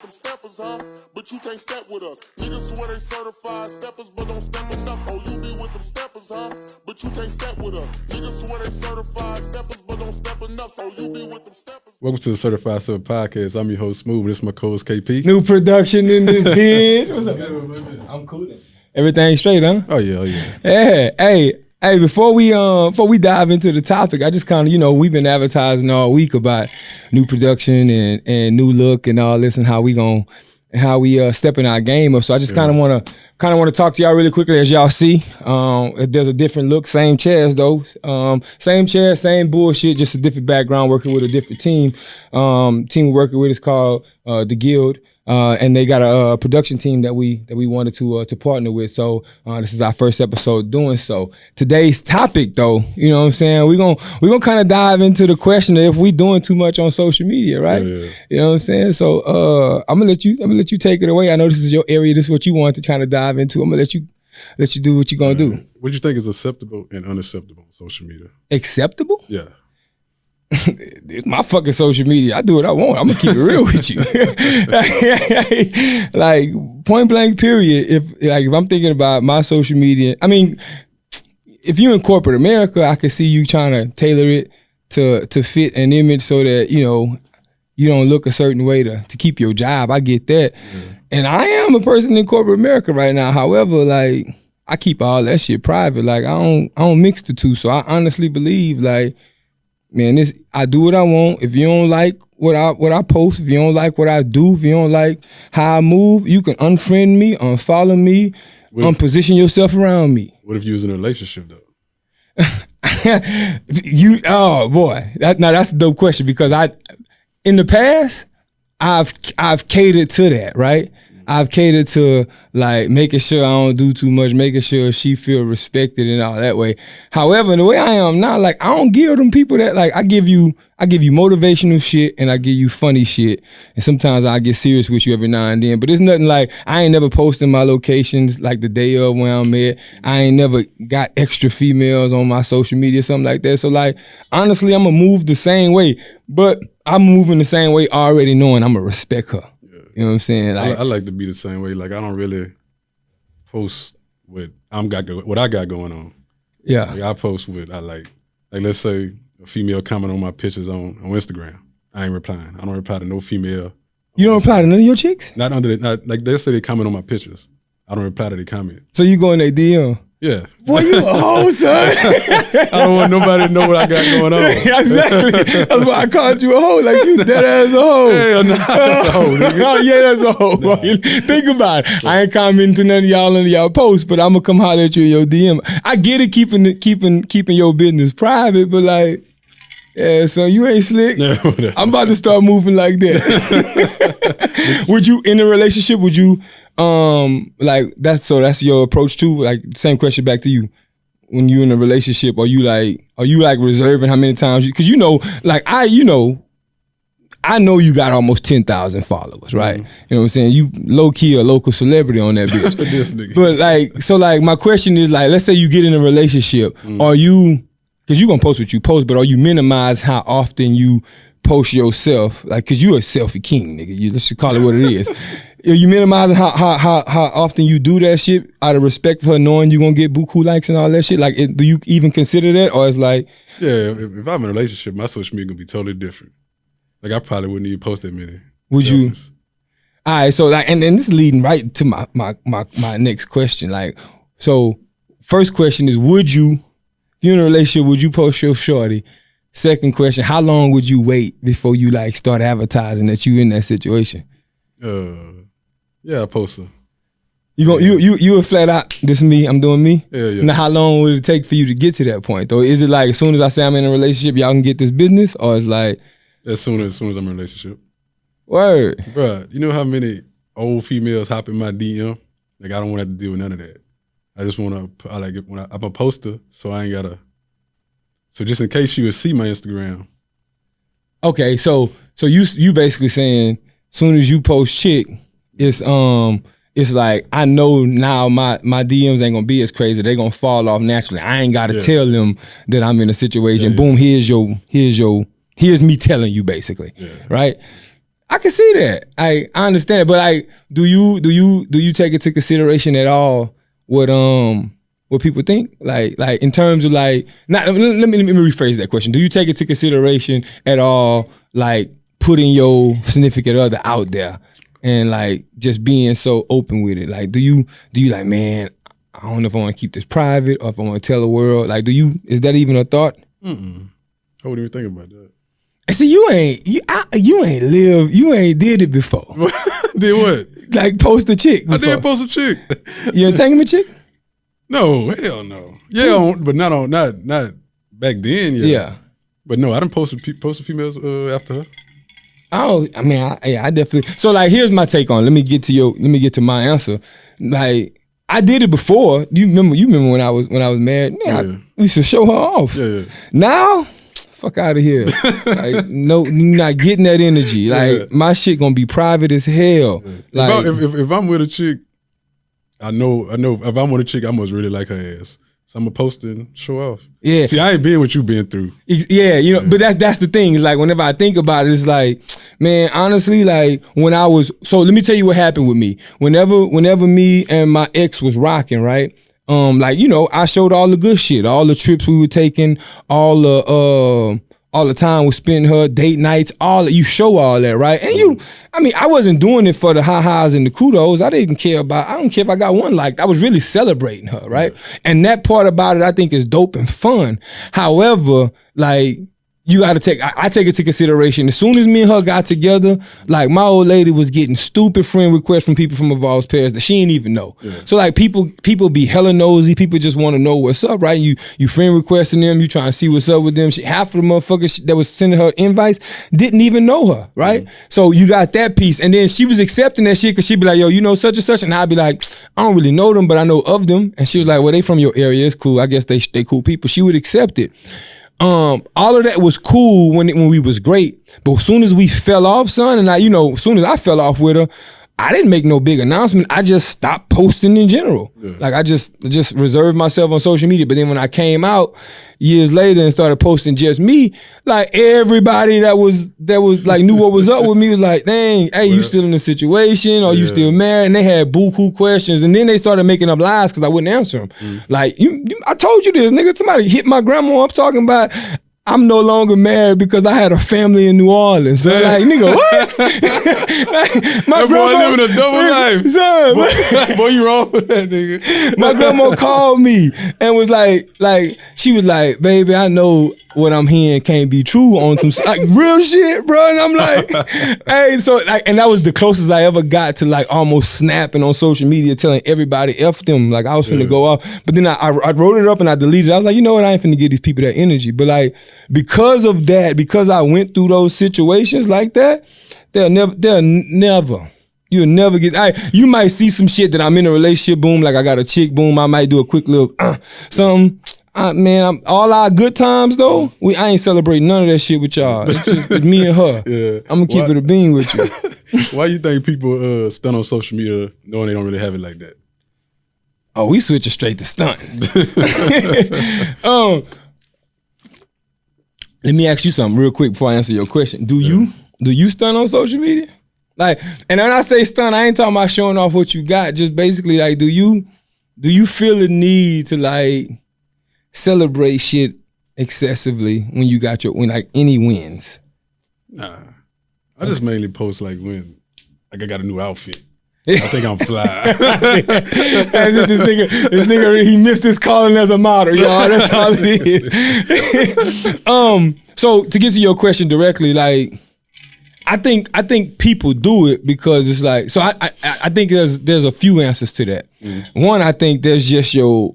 Them steppers, huh? But you can't step with us. Niggas swear they certified steppers, but don't step enough. So you be with them steppers, huh? But you can't step with us. Niggas swear they certified steppers, but don't step enough. So you be with them steppers. Welcome to the Certified Stepper Podcast. I'm your host, Smooth, and this is my co-host, KP. New production in this bid. What's up? I'm cool. Everything straight, huh? Oh yeah. Yeah. Hey, before we dive into the topic, I just kind of, we've been advertising all week about new production and new look and all this and how we stepping our game up. So I just kind of want to talk to y'all really quickly. As y'all see, there's a different look, same chairs though, same chair, same bullshit, just a different background, working with a different team. Team we're working with is called The Guild. And they got a production team that we wanted to partner with. So this is our first episode doing so. Today's topic, though, you know what I'm saying? We're gonna kind of dive into the question of if we doing too much on social media, right? Yeah. You know what I'm saying? So I'm gonna let you take it away. I know this is your area. This is what you want to kind of dive into. I'm gonna let you do what you're gonna do. What do you think is acceptable and unacceptable on social media? Acceptable? Yeah. It's my fucking social media. I do what I want. I'm gonna keep it real with you. Like point blank period. If I'm thinking about my social media, I mean, if you're in corporate America, I can see you trying to tailor it to fit an image so that you don't look a certain way to keep your job. I get that. Mm-hmm. And I am a person in corporate America right now. However, like I keep all that shit private. Like I don't mix the two. So I honestly believe like, man, I do what I want. If you don't like what I post, if you don't like what I do, if you don't like how I move, you can unfriend me, unfollow me, unposition yourself around me. What if you was in a relationship though? Oh boy, that's a dope question because in the past I've catered to that, right? I've catered to like making sure I don't do too much, making sure she feel respected and all that way. However, the way I am now, like I don't give them people that like I give you motivational shit and I give you funny shit. And sometimes I get serious with you every now and then. But it's nothing like I ain't never posting my locations like the day of when I'm at. I ain't never got extra females on my social media, something like that. So like honestly, I'm gonna move the same way. But I'm moving the same way already knowing I'm gonna respect her. You know what I'm saying? Like, I like to be the same way. Like I don't really post what I got going on. Yeah. Like, I post what I like. Like let's say a female comment on my pictures on Instagram. I ain't replying. I don't reply to no female. You don't reply to none of your chicks? Not like they say they comment on my pictures. I don't reply to their comment. So you go in their DM? Yeah. Boy, you a hoe, son. I don't want nobody to know what I got going on. Exactly. That's why I called you a hoe. Like you dead ass a hoe. Hell no, that's a hoe, nigga. Oh yeah, that's a hoe. Nah. Think about it. I ain't commenting to none of y'all posts, but I'm gonna come holler at you in your DM. I get it, keeping your business private, but like, yeah, so you ain't slick. No, I'm about to start moving like that. Would you in a relationship? Would you like that's your approach too? Like same question back to you. When you in a relationship, are you like reserving how many times you? Because like I know you got almost 10,000 followers, right? Mm-hmm. You know what I'm saying? You low key a local celebrity on that bitch. This nigga. But like my question is like, let's say you get in a relationship, are you? Because you gonna post what you post, but are you minimize how often you post yourself? Like, cause you a selfie king, nigga. Let's just call it what it is. Are you minimizing how often you do that shit out of respect for her, knowing you gonna get buku likes and all that shit? Like, do you even consider that, or it's like? Yeah, if I'm in a relationship, my social media gonna be totally different. Like, I probably wouldn't even post that many. Would you? All right, so like, and this is leading right to my next question. Like, so first question is, would you? If you're in a relationship, would you post your shorty? Second question, how long would you wait before you like start advertising that you in that situation? Yeah, I post her. You a flat out, this is me, I'm doing me? Yeah. Now how long would it take for you to get to that point though? Is it like as soon as I say I'm in a relationship, y'all can get this business? Or it's like as soon as I'm in a relationship. Word. Bruh, you know how many old females hop in my DM? Like I don't want to have to deal with none of that. I just want to, I'm a poster, so I ain't gotta. So just in case you would see my Instagram. Okay, so you basically saying, soon as you post chick, it's like I know now my DMs ain't gonna be as crazy. They gonna fall off naturally. I ain't gotta tell them that I'm in a situation. Boom, here's me telling you basically, right? I can see that. I understand, but like, do you take into consideration at all what people think? Like in terms of like, not let me rephrase that question. Do you take into consideration at all like putting your significant other out there and like just being so open with it? Like, do you like, man, I don't know if I want to keep this private or if I want to tell the world? Like, is that even a thought? I wouldn't even think about that. See, you ain't did it before. Did what? Like post a chick before. I did post a chick. You entanglement chick? No, hell no. Yeah, but not back then. Yeah. But no, I didn't post females after her. Oh, I mean, I definitely. So like, here's my take on it. Let me get to my answer. Like, I did it before. You remember when I was married? Man, I used to show her off. Yeah. Now, fuck out of here. Like, no, you're not getting that energy. Like, my shit gonna be private as hell. Yeah. Like, if I'm with a chick, I know if I'm with a chick, I must really like her ass. So I'm gonna post and show off. Yeah. See, I ain't been what you been through. Yeah, you know, but that's the thing. It's like, whenever I think about it, it's like, man, honestly, like so let me tell you what happened with me. Whenever me and my ex was rocking, right? Like, you know, I showed all the good shit, all the trips we were taking, all the time we spent her, date nights, you show all that, right? And I wasn't doing it for the ha-has and the kudos. I don't care if I got one liked. I was really celebrating her, right? And that part about it, I think, is dope and fun. However, like, you got to I take it to consideration. As soon as me and her got together, like, my old lady was getting stupid friend requests from people from Evolve's pairs that she didn't even know. Yeah. So like, people be hella nosy. People just want to know what's up, right? You friend requesting them. You trying to see what's up with them. Half of the motherfuckers that was sending her invites didn't even know her, right? Mm-hmm. So you got that piece. And then she was accepting that shit because she'd be like, yo, you know such and such? And I'd be like, I don't really know them, but I know of them. And she was like, well, they from your area. It's cool. I guess they cool people. She would accept it. All of that was cool when we was great, but as soon as we fell off, son, and as soon as I fell off with her, I didn't make no big announcement. I just stopped posting in general. Yeah. Like, I just reserved myself on social media. But then when I came out years later and started posting just me, like, everybody that was like, knew what was up with me was like, dang, hey, you still in the situation, or you still married? And they had buku questions, and then they started making up lies because I wouldn't answer them. Like, I told you this, nigga. Somebody hit my grandma up talking about, I'm no longer married because I had a family in New Orleans. So like, nigga, what? Like, my grandma living a double life. Son, boy, you wrong with that nigga. My grandma called me and was like, she was like, baby, I know what I'm hearing can't be true on some like real shit, bro. And I'm like, hey, so like, and that was the closest I ever got to like almost snapping on social media, telling everybody F them. Like, I was finna go off. But then I wrote it up and I deleted it. I was like, you know what? I ain't finna give these people that energy. But like, because of that, because I went through those situations like that, you'll never get, you might see some shit that I'm in a relationship, boom, like I got a chick, boom, I might do a quick little something. Man, all our good times though, I ain't celebrating none of that shit with y'all. It's just with me and her. Yeah. I'm gonna keep it a bean with you. Why you think people stunt on social media knowing they don't really have it like that? Oh, we switching straight to stunting. Let me ask you something real quick before I answer your question. Do you stunt on social media? Like, and when I say stunt, I ain't talking about showing off what you got. Just basically, like, do you feel the need to like celebrate shit excessively when you got when like any wins? Nah, I just mainly post like when like I got a new outfit. I think I'm fly. As if this nigga, he missed his calling as a model, y'all. That's all it is. So to get to your question directly, like, I think people do it because it's like, so I think there's a few answers to that. One, I think there's just your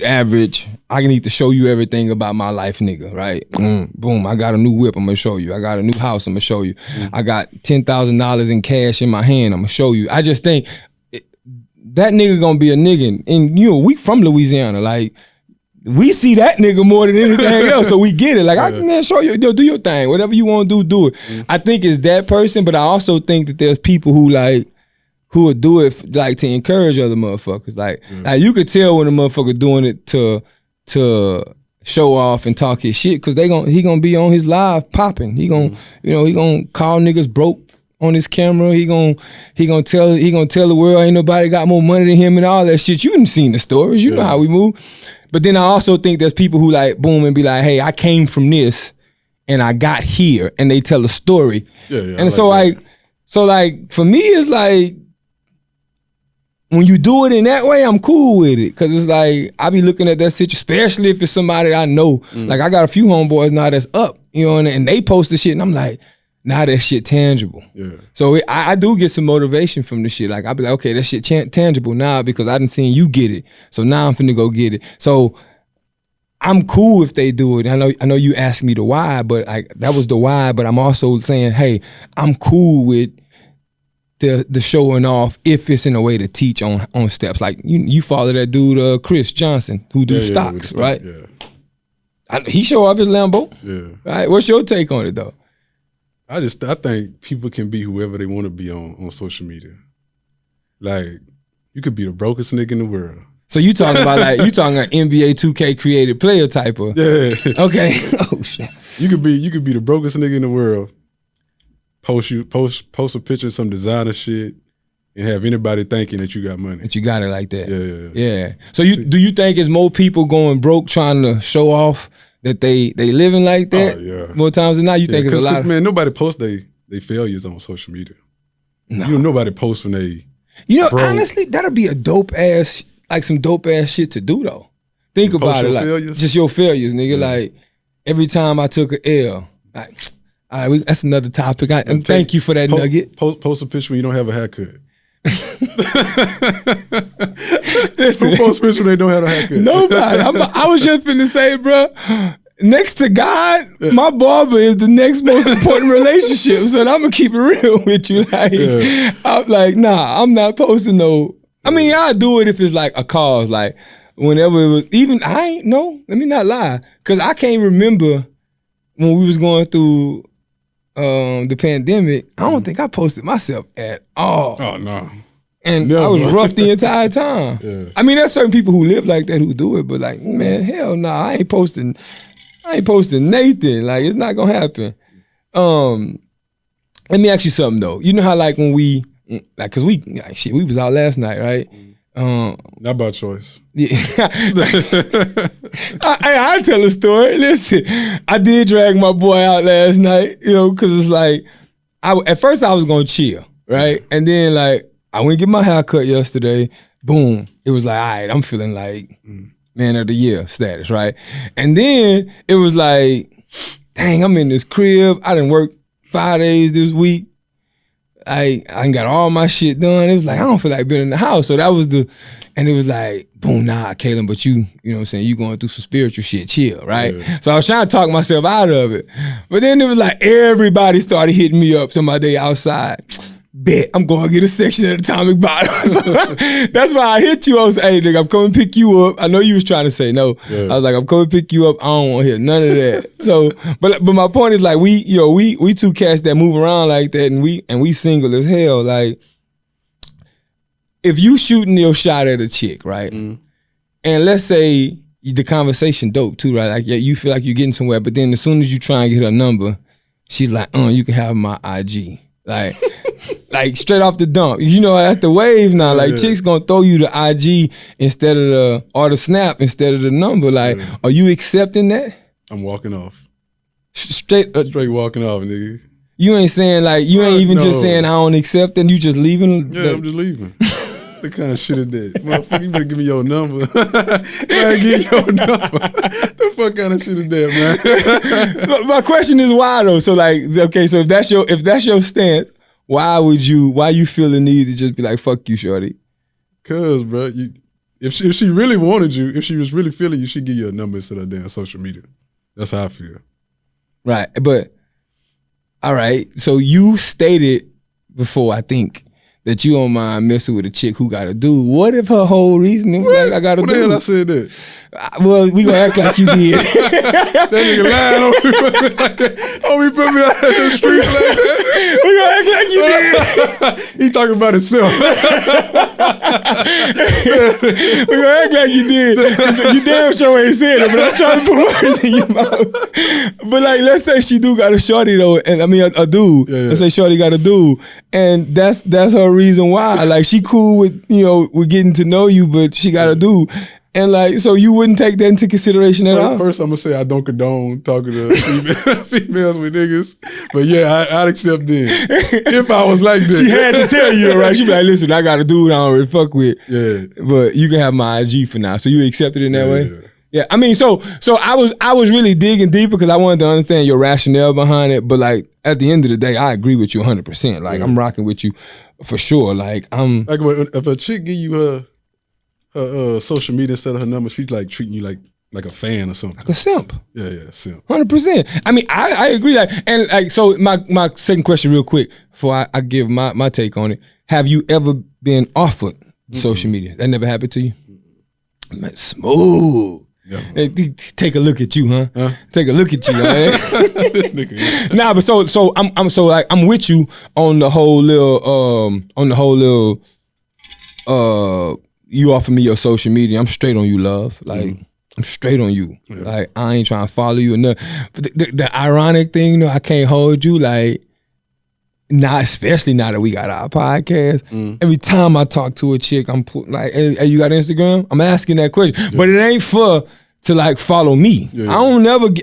average, I need to show you everything about my life nigga, right? Boom, I got a new whip, I'm gonna show you. I got a new house, I'm gonna show you. I got $10,000 in cash in my hand, I'm gonna show you. I just think that nigga gonna be a nigga. And we from Louisiana, like, we see that nigga more than anything else, so we get it. Like, man, show you, do your thing. Whatever you want to do it. I think it's that person, but I also think that there's people who will do it like to encourage other motherfuckers. Like you could tell when a motherfucker doing it to show off and talk his shit, because he gonna be on his live popping. He gonna he gonna call niggas broke on his camera. He gonna tell the world ain't nobody got more money than him and all that shit. You done seen the stories. You know how we move. But then I also think there's people who like boom and be like, hey, I came from this and I got here, and they tell a story. Yeah. And so for me, it's like when you do it in that way, I'm cool with it. Cause it's like I be looking at that situation, especially if it's somebody I know. Like I got a few homeboys now that's up, you know, and they post the shit, and I'm like, now that shit tangible. Yeah. So I do get some motivation from the shit. Like I be like, okay, that shit tangible now because I done seen you get it. So now I'm finna go get it. So I'm cool if they do it. I know you asked me the why, but that was the why. But I'm also saying, hey, I'm cool with the showing off if it's in a way to teach on steps. Like you follow that dude Chris Johnson who do stocks, right? Yeah. He show off his Lambo. Yeah. Right. What's your take on it though? I think people can be whoever they want to be on social media. Like you could be the brokest nigga in the world. So you talking about NBA 2K created player type of? Yeah. Okay. Oh shit. You could be the brokest nigga in the world. Post a picture of some designer shit and have anybody thinking that you got money. That you got it like that. Yeah. So do you think it's more people going broke trying to show off that they living like that? Oh, yeah. More times than not, you think it's a lot. Man, nobody posts they failures on social media. No. Nobody posts when they. Honestly, that'll be a dope ass. Like some dope ass shit to do though. Think about it, like failures? Just your failures, nigga. Yeah. Like every time I took an L, like, all right, that's another topic. Thank you for that nugget. Post a picture when you don't have a haircut. Listen, who posts a picture when they don't have a haircut? Nobody. I was just finna say, bro. Next to God, my barber is the next most important relationship. So I'm gonna keep it real with you. Like, I'm like, nah, I'm not posting no. I mean, I'll do it if it's like a cause, like whenever it was, even, let me not lie, because I can't remember when we was going through the pandemic, I don't think I posted myself at all. Oh, no. And I was rough the entire time. Yeah. I mean, there's certain people who live like that who do it, but like, man, hell no, I ain't posting Nathan. Like, it's not gonna happen. Let me ask you something though. You know how like when we, like, cause we was out last night, right? Not by choice. Yeah. I'll tell a story. Listen, I did drag my boy out last night, cause it's like, at first I was gonna chill, right? And then like, I went to get my hair cut yesterday, boom. It was like, all right, I'm feeling like man of the year status, right? And then it was like, dang, I'm in this crib. I done worked 5 days this week. I got all my shit done. It was like, I don't feel like being in the house. So that was and it was like, boom, nah, Caleb, but you know what I'm saying? You going through some spiritual shit, chill, right? Yeah. So I was trying to talk myself out of it. But then it was like, everybody started hitting me up, talking about they outside. Bet I'm going to get a section at Atomic Bottom. So that's why I hit you. I was like, hey, nigga, I'm coming to pick you up. I know you was trying to say no. Yeah. I was like, I'm coming to pick you up. I don't want to hear none of that. So, but my point is like, we two cats that move around like that, and we single as hell. Like, if you shooting your shot at a chick, right? Mm. And let's say the conversation dope too, right? Like, yeah, you feel like you're getting somewhere, but then as soon as you try and get her number, she's like, you can have my IG. Like, like straight off the dump. That's the wave now. Like, chicks gonna throw you the IG instead of or the snap instead of the number. Like, are you accepting that? I'm walking off. Straight walking off, nigga. You ain't saying like, you ain't even just saying I don't accept and you just leaving? Yeah, I'm just leaving. What kind of shit is that? Motherfucker, you better give me your number. Man, give your number. The fuck kind of shit is that, man? My question is why though? So like, okay, so if that's your stance, why you feel the need to just be like, fuck you, shorty? Cause, bro, if she really wanted you, if she was really feeling you, she'd give you a number instead of damn social media. That's how I feel. Right, but all right. So you stated before, I think, that you don't mind messing with a chick who got a dude. What if her whole reasoning was like, I got a dude? What the hell I said that? Well, we gonna act like you did. That nigga lying on me like that. Oh, he put me out in the streets like that. We gonna act like you did. He talking about himself. We gonna act like you did. You damn sure ain't said it, but I'm trying to put words in your mouth. But like, let's say she do got a shorty though, and I mean a dude. Yeah. Let's say shorty got a dude, and that's her reason why. Like, she cool with with getting to know you, but she got a dude. And like, so you wouldn't take that into consideration at all? First, I'm gonna say I don't condone talking to females with niggas, but yeah, I'd accept then if I was like that. She had to tell you, right? She'd be like, listen, I got a dude I don't really fuck with. Yeah, but you can have my IG for now. So you accepted it in that way? Yeah. I mean, so I was really digging deeper because I wanted to understand your rationale behind it. But like, at the end of the day, I agree with you 100%. Like, I'm rocking with you for sure. Like, I'm like, if a chick give you her social media instead of her number, she's like treating you like a fan or something. Like a simp. Yeah, simp. 100%. I mean, I agree. Like, and like, so my second question, real quick, before I give my take on it. Have you ever been offered social media? That never happened to you? Man, smooth. Yeah. Hey, take a look at you, huh? Take a look at you, man. This nigga. Nah, but so I'm with you on the whole little you offer me your social media. I'm straight on you, love. Like, I'm straight on you. Yeah. Like, I ain't trying to follow you or nothing. But the ironic thing, I can't hold you. Like, especially now that we got our podcast. Every time I talk to a chick, I'm putting like, hey, you got Instagram? I'm asking that question. Yeah. But it ain't to like follow me. Yeah. I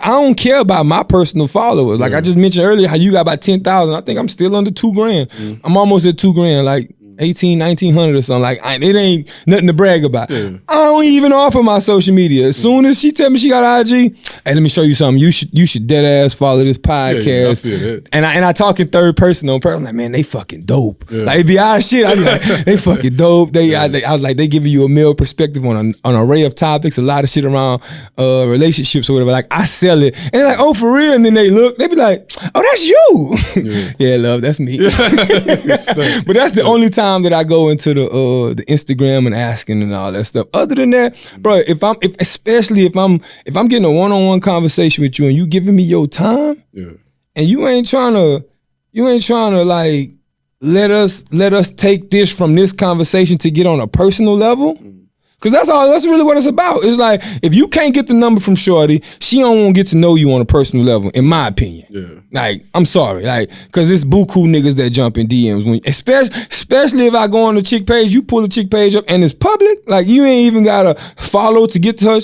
don't care about my personal followers. Like, I just mentioned earlier how you got about 10,000. I think I'm still under $2,000. I'm almost at $2,000. Like, 1,900 or something. Like, it ain't nothing to brag about. Yeah. I don't even offer my social media. As soon as she tell me she got IG, hey, let me show you something. You should dead ass follow this podcast. Yeah, and I talk in third person on purpose. I'm like, man, they fucking dope. Yeah. Like, if you out shit, I be like, they fucking dope. I was like, they giving you a male perspective on an array of topics, a lot of shit around relationships or whatever. Like, I sell it, and they're like, oh, for real? And then they be like, oh, that's you. Yeah, love, that's me. But that's the only time that I go into the Instagram and asking and all that stuff. Other than that, bro, especially if I'm getting a one-on-one conversation with you and you giving me your time, and you ain't trying to like let us take this from this conversation to get on a personal level. Cause that's really what it's about. It's like, if you can't get the number from shorty, she don't want to get to know you on a personal level, in my opinion. Yeah. Like, I'm sorry. Like, cause it's buku niggas that jump in DMs especially if I go on the chick page, you pull the chick page up and it's public, like, you ain't even gotta follow to get to her.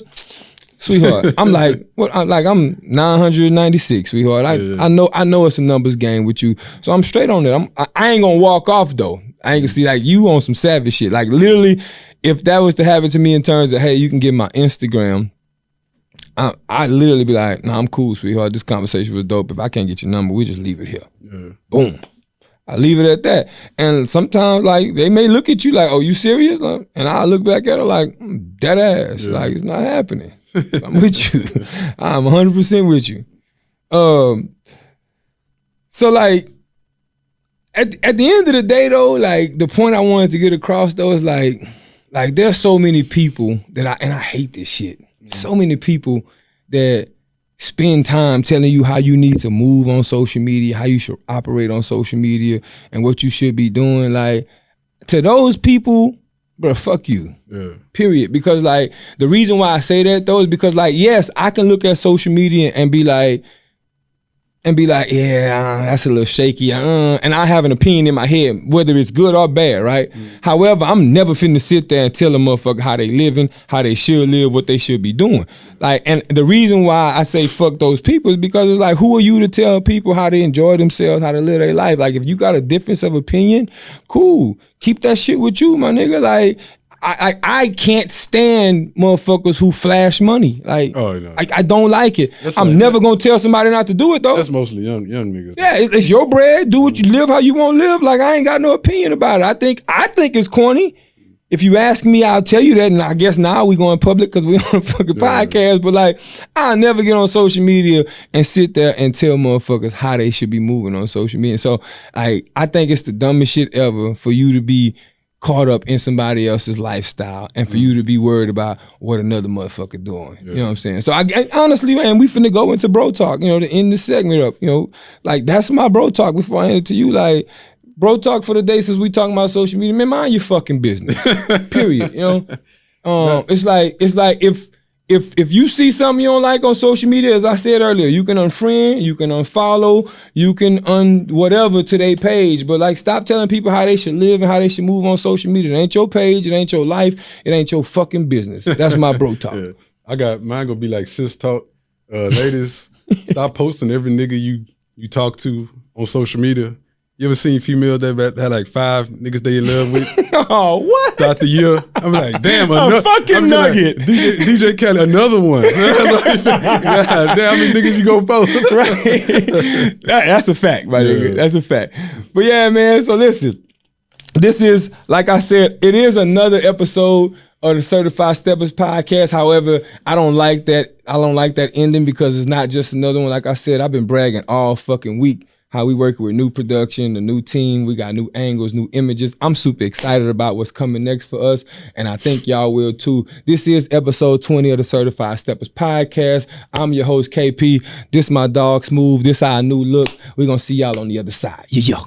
Sweetheart, I'm like, what? I'm 996, sweetheart. I know it's a numbers game with you, so I'm straight on it. I ain't gonna walk off though. I ain't gonna see like you on some savage shit. Like, literally, if that was to happen to me in terms of, hey, you can get my Instagram, I'd literally be like, nah, I'm cool, sweetheart. This conversation was dope. If I can't get your number, we just leave it here. Yeah. Boom. I leave it at that. And sometimes, like, they may look at you like, oh, you serious? And I look back at her like, dead ass. Yeah. Like, it's not happening. I'm with you. I'm 100% with you. So, like, at the end of the day, though, like, the point I wanted to get across, though, is like there's so many people that I hate this shit. So many people that spend time telling you how you need to move on social media, how you should operate on social media, and what you should be doing. Like, to those people, bro, fuck you. Yeah. Period. Because, like, the reason why I say that, though, is because, like, yes, I can look at social media and be like, yeah, that's a little shaky, and I have an opinion in my head, whether it's good or bad, right? However, I'm never finna sit there and tell a motherfucker how they living, how they should live, what they should be doing. Like, and the reason why I say fuck those people is because it's like, who are you to tell people how to enjoy themselves, how to live their life? Like, if you got a difference of opinion, cool, keep that shit with you, my nigga. Like, I can't stand motherfuckers who flash money. Like, oh, no. I don't like it. I'm never gonna tell somebody not to do it though. That's mostly young niggas. Yeah, it's your bread. Do what you live how you want to live. Like, I ain't got no opinion about it. I think it's corny. if you ask me, I'll tell you that, and I guess now we going public because we on a fucking podcast. But like, I'll never get on social media and sit there and tell motherfuckers how they should be moving on social media. So I think it's the dumbest shit ever for you to be caught up in somebody else's lifestyle and for you to be worried about what another motherfucker doing. You know what I'm saying? So I honestly, man, we finna go into bro talk. You know, to end this segment up. You know, like that's my bro talk. Before I hand it to you, like. Bro talk for the day since we talking about social media, man, mind your fucking business. Period. You know? It's like if you see something you don't like on social media, as I said earlier, you can unfriend, you can unfollow, you can whatever to their page. But like stop telling people how they should live and how they should move on social media. It ain't your page, it ain't your life, it ain't your fucking business. That's my bro talk. Yeah. I got mine gonna be like sis talk. Ladies, stop posting every nigga you talk to on social media. You ever seen females that had like 5 niggas they in love with? Oh, what? Throughout the year? I'm like, damn, a fucking nugget. Like, DJ Kelly, another one. God damn, how many niggas you gonna post? Right. That's a fact, my nigga. That's a fact. But yeah, man, so listen. This is, like I said, it is another episode of the Certified Steppaz podcast. However, I don't like that ending because it's not just another one. Like I said, I've been bragging all fucking week how we working with new production, the new team. We got new angles, new images. I'm super excited about what's coming next for us, and I think y'all will too. This is episode 20 of the Certified Steppaz podcast. I'm your host, KP. This my dog, Smooth. This our new look. We're going to see y'all on the other side. Yeah.